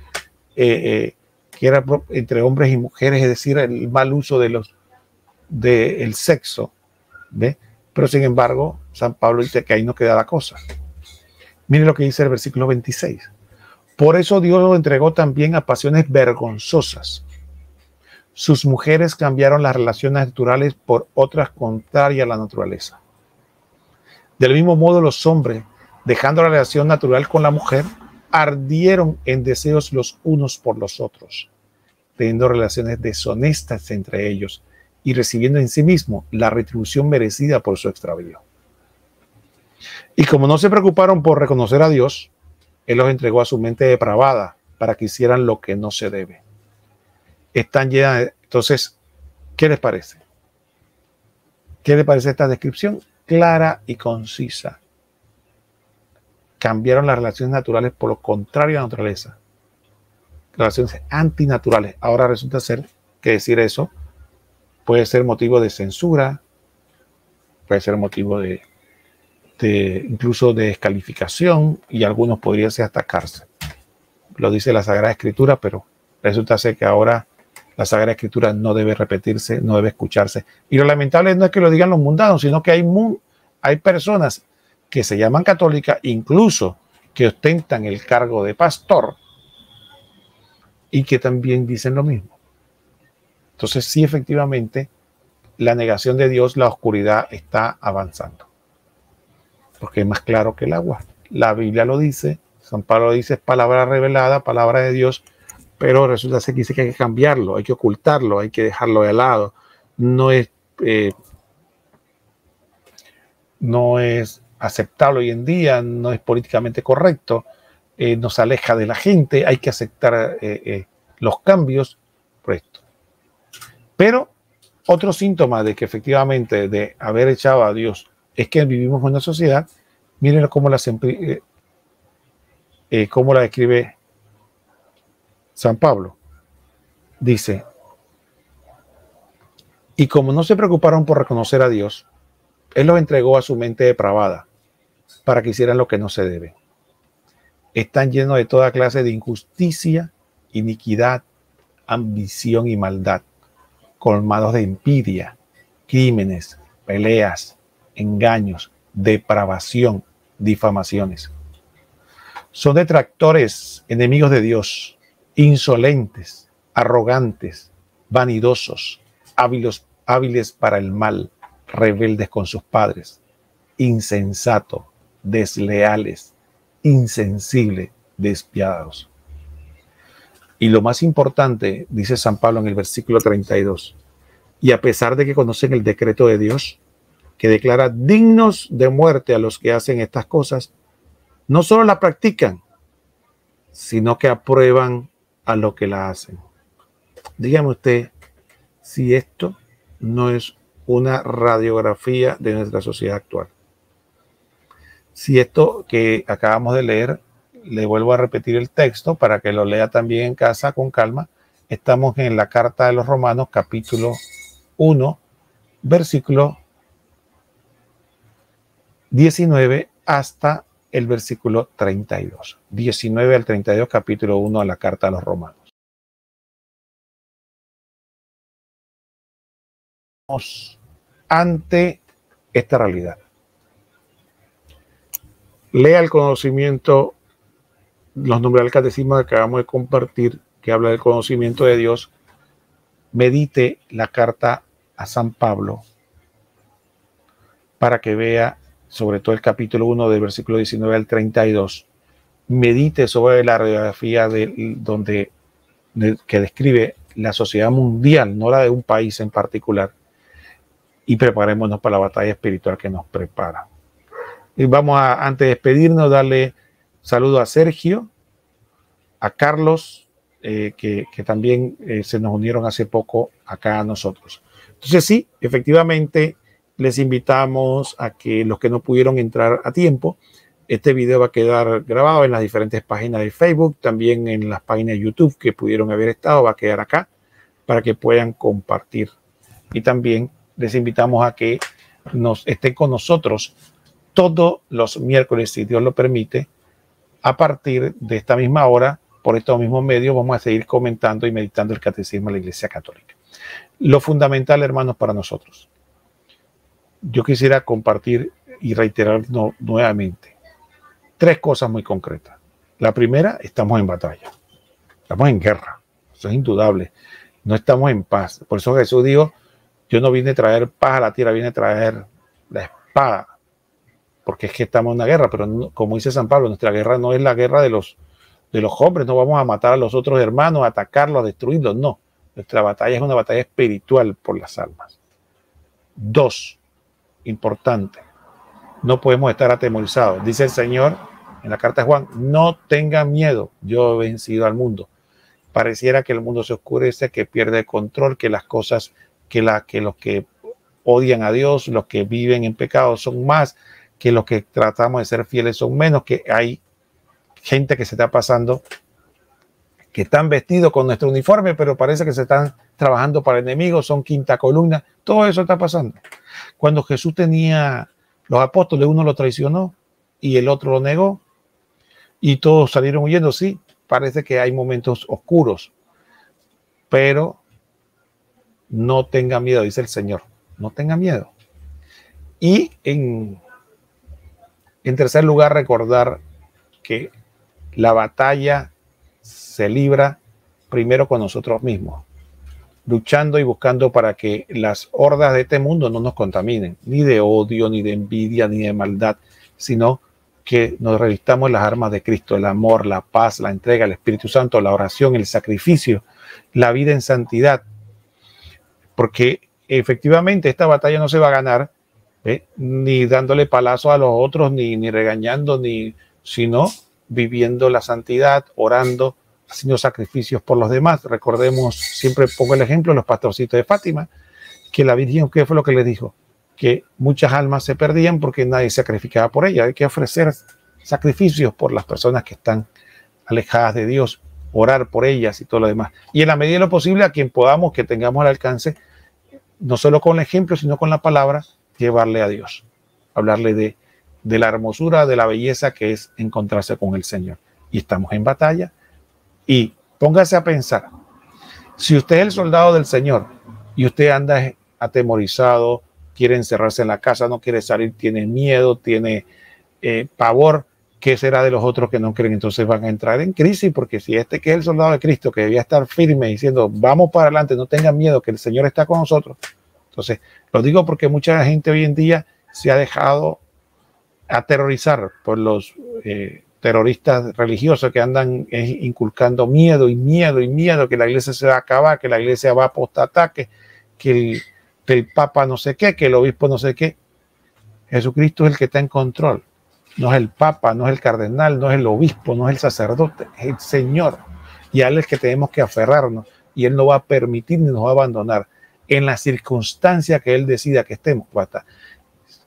que era entre hombres y mujeres, es decir, el mal uso del sexo, ¿ve? Pero sin embargo, San Pablo dice que ahí no queda la cosa. Miren lo que dice el versículo 26. Por eso Dios lo entregó también a pasiones vergonzosas. Sus mujeres cambiaron las relaciones naturales por otras contrarias a la naturaleza. Del mismo modo, los hombres, dejando la relación natural con la mujer, ardieron en deseos los unos por los otros, teniendo relaciones deshonestas entre ellos y recibiendo en sí mismo la retribución merecida por su extravío. Y como no se preocuparon por reconocer a Dios, Él los entregó a su mente depravada para que hicieran lo que no se debe. Están llenas de... Entonces, ¿qué les parece? ¿Qué les parece esta descripción? Clara y concisa. Cambiaron las relaciones naturales por lo contrario a la naturaleza. Relaciones antinaturales. Ahora resulta ser que decir eso puede ser motivo de censura, puede ser motivo de incluso de descalificación, y algunos podrían ser hasta cárcel. Lo dice la Sagrada Escritura, pero resulta ser que ahora la Sagrada Escritura no debe repetirse, no debe escucharse. Y lo lamentable no es que lo digan los mundanos, sino que hay personas que se llaman católicas, incluso que ostentan el cargo de pastor, y que también dicen lo mismo. Entonces, sí, efectivamente, la negación de Dios, la oscuridad está avanzando. Porque es más claro que el agua. La Biblia lo dice, San Pablo dice, es palabra revelada, palabra de Dios, pero resulta ser que dice que hay que cambiarlo, hay que ocultarlo, hay que dejarlo de lado. No es aceptable hoy en día, no es políticamente correcto, nos aleja de la gente, hay que aceptar los cambios por esto. Pero otro síntoma de que efectivamente de haber echado a Dios es que vivimos en una sociedad, miren cómo la describe San Pablo. Dice, y como no se preocuparon por reconocer a Dios, Él los entregó a su mente depravada para que hicieran lo que no se debe. Están llenos de toda clase de injusticia, iniquidad, ambición y maldad, colmados de envidia, crímenes, peleas, engaños, depravación, difamaciones. Son detractores, enemigos de Dios, insolentes, arrogantes, vanidosos, hábiles para el mal, rebeldes con sus padres, insensatos, desleales, insensibles, despiadados. Y lo más importante, dice San Pablo en el versículo 32, y a pesar de que conocen el decreto de Dios, que declara dignos de muerte a los que hacen estas cosas, no solo la practican, sino que aprueban a los que la hacen. Dígame usted si esto no es una radiografía de nuestra sociedad actual. Si esto que acabamos de leer, le vuelvo a repetir el texto para que lo lea también en casa con calma. Estamos en la carta de los Romanos, capítulo 1, versículo 19 hasta el versículo 32. 19 al 32, capítulo 1 de la carta a los Romanos. Ante esta realidad. Lea el conocimiento, los numerales del catecismo que acabamos de compartir, que habla del conocimiento de Dios. Medite la carta a San Pablo para que vea sobre todo el capítulo 1 del versículo 19 al 32. Medite sobre la radiografía que describe la sociedad mundial, no la de un país en particular, y preparémonos para la batalla espiritual que nos prepara. Y vamos a, antes de despedirnos, darle saludo a Sergio, a Carlos, que también se nos unieron hace poco acá a nosotros. Entonces sí, efectivamente, les invitamos a que los que no pudieron entrar a tiempo, este video va a quedar grabado en las diferentes páginas de Facebook, también en las páginas de YouTube que pudieron haber estado, va a quedar acá para que puedan compartir. Y también les invitamos a que nos estén con nosotros todos los miércoles, si Dios lo permite, a partir de esta misma hora, por estos mismos medios, vamos a seguir comentando y meditando el Catecismo de la Iglesia Católica. Lo fundamental, hermanos, para nosotros. Yo quisiera compartir y reiterar nuevamente 3 cosas muy concretas. La primera, estamos en batalla. Estamos en guerra. Eso es indudable. No estamos en paz. Por eso Jesús dijo, yo no vine a traer paz a la tierra, vine a traer la espada. Porque es que estamos en una guerra, pero no, como dice San Pablo, nuestra guerra no es la guerra de los hombres, no vamos a matar a los otros hermanos, a atacarlos, a destruirlos, no. Nuestra batalla es una batalla espiritual por las almas. 2, importante, no podemos estar atemorizados. Dice el Señor en la carta de Juan, no tengan miedo, yo he vencido al mundo. Pareciera que el mundo se oscurece, que pierde el control, que las cosas, que los que odian a Dios, los que viven en pecado son más, que los que tratamos de ser fieles son menos, que hay gente que se está pasando, que están vestidos con nuestro uniforme, pero parece que se están trabajando para enemigos, son quinta columna, todo eso está pasando. Cuando Jesús tenía los apóstoles, uno lo traicionó y el otro lo negó, y todos salieron huyendo. Sí, parece que hay momentos oscuros, pero no tenga miedo, dice el Señor, no tenga miedo. Y en tercer lugar, recordar que la batalla se libra primero con nosotros mismos, luchando y buscando para que las hordas de este mundo no nos contaminen, ni de odio, ni de envidia, ni de maldad, sino que nos revistamos las armas de Cristo, el amor, la paz, la entrega, el Espíritu Santo, la oración, el sacrificio, la vida en santidad, porque efectivamente esta batalla no se va a ganar ni dándole palazos a los otros, ni regañando, sino viviendo la santidad, orando, haciendo sacrificios por los demás. Recordemos, siempre pongo el ejemplo de los pastorcitos de Fátima, que la Virgen, ¿qué fue lo que les dijo? Que muchas almas se perdían porque nadie sacrificaba por ellas. Hay que ofrecer sacrificios por las personas que están alejadas de Dios, orar por ellas y todo lo demás. Y en la medida de lo posible, a quien podamos, que tengamos al alcance, no solo con el ejemplo, sino con la palabra, llevarle a Dios, hablarle de la hermosura, de la belleza que es encontrarse con el Señor. Y estamos en batalla. Y póngase a pensar, si usted es el soldado del Señor y usted anda atemorizado, quiere encerrarse en la casa, no quiere salir, tiene miedo, tiene pavor, ¿qué será de los otros que no creen? Entonces van a entrar en crisis, porque si este que es el soldado de Cristo, que debía estar firme diciendo, vamos para adelante, no tengan miedo, que el Señor está con nosotros. Entonces, lo digo porque mucha gente hoy en día se ha dejado aterrorizar por los terroristas religiosos que andan inculcando miedo y miedo y miedo, que la iglesia se va a acabar, que la iglesia va a apostatar, que el Papa no sé qué, que el obispo no sé qué. Jesucristo es el que está en control. No es el Papa, no es el cardenal, no es el obispo, no es el sacerdote, es el Señor. Y a Él es que tenemos que aferrarnos. Y Él no va a permitir ni nos va a abandonar en la circunstancia que Él decida que estemos.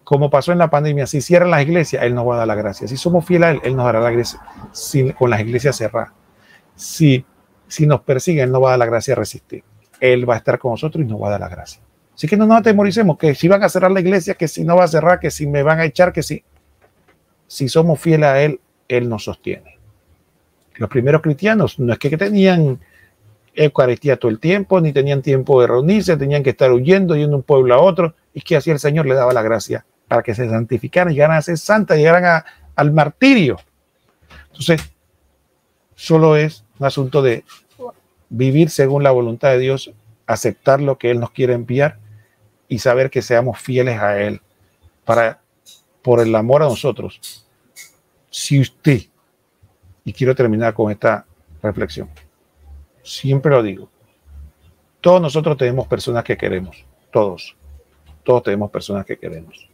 Como pasó en la pandemia, si cierran las iglesias, Él nos va a dar la gracia. Si somos fieles a Él, Él nos dará la gracia con las iglesias cerradas. Si nos persiguen, Él nos va a dar la gracia de resistir. Él va a estar con nosotros y nos va a dar la gracia. Así que no nos atemoricemos, que si van a cerrar la iglesia, que si no va a cerrar, que si me van a echar, que si somos fieles a Él, Él nos sostiene. Los primeros cristianos no es que tenían Eucaristía todo el tiempo, ni tenían tiempo de reunirse, tenían que estar huyendo, yendo de un pueblo a otro, y que así el Señor le daba la gracia para que se santificaran, llegaran a ser santas, llegaran al martirio. Entonces, solo es un asunto de vivir según la voluntad de Dios, aceptar lo que Él nos quiere enviar y saber que seamos fieles a Él por el amor a nosotros. Si usted, y quiero terminar con esta reflexión, siempre lo digo, todos nosotros tenemos personas que queremos, todos tenemos personas que queremos.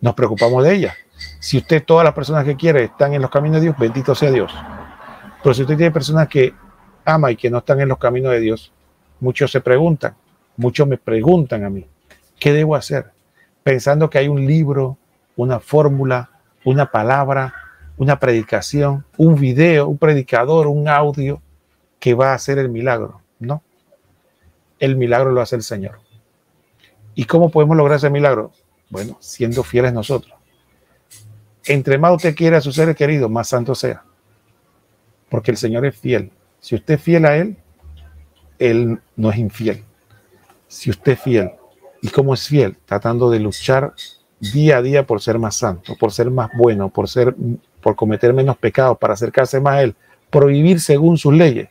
Nos preocupamos de ellas. Si usted, todas las personas que quiere están en los caminos de Dios, bendito sea Dios. Pero si usted tiene personas que ama y que no están en los caminos de Dios, muchos se preguntan, muchos me preguntan a mí, ¿qué debo hacer? Pensando que hay un libro, una fórmula, una palabra, una predicación, un video, un predicador, un audio que va a hacer el milagro. No, el milagro lo hace el Señor. ¿Y cómo podemos lograr ese milagro? Bueno, siendo fieles nosotros. Entre más usted quiere a su ser querido, más santo sea. Porque el Señor es fiel. Si usted es fiel a Él no es infiel. Si usted es fiel, ¿y cómo es fiel? Tratando de luchar día a día por ser más santo, por ser más bueno, por cometer menos pecados, para acercarse más a Él, por vivir según sus leyes.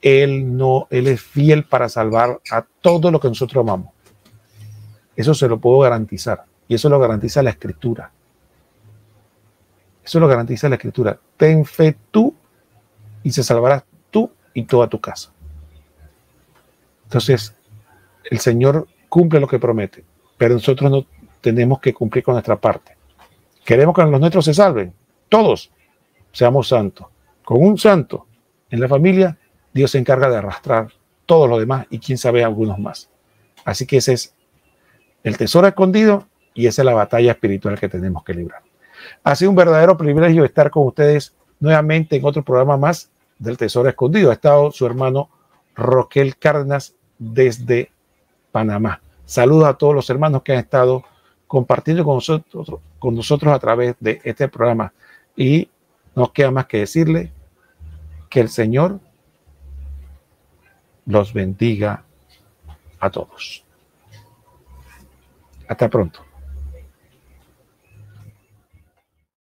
Él es fiel para salvar a todo lo que nosotros amamos. Eso se lo puedo garantizar. Y eso lo garantiza la Escritura. Eso lo garantiza la Escritura. Ten fe tú y se salvarás tú y toda tu casa. Entonces, el Señor cumple lo que promete, pero nosotros no tenemos que cumplir con nuestra parte. Queremos que los nuestros se salven. Todos seamos santos. Con un santo en la familia, Dios se encarga de arrastrar todos los demás y quién sabe algunos más. Así que ese es el tesoro escondido y esa es la batalla espiritual que tenemos que librar. Ha sido un verdadero privilegio estar con ustedes nuevamente en otro programa más del Tesoro Escondido. Ha estado su hermano Roquel Cárdenas desde Panamá. Saludos a todos los hermanos que han estado compartiendo con nosotros a través de este programa. Y nos queda más que decirle que el Señor los bendiga a todos. Hasta pronto.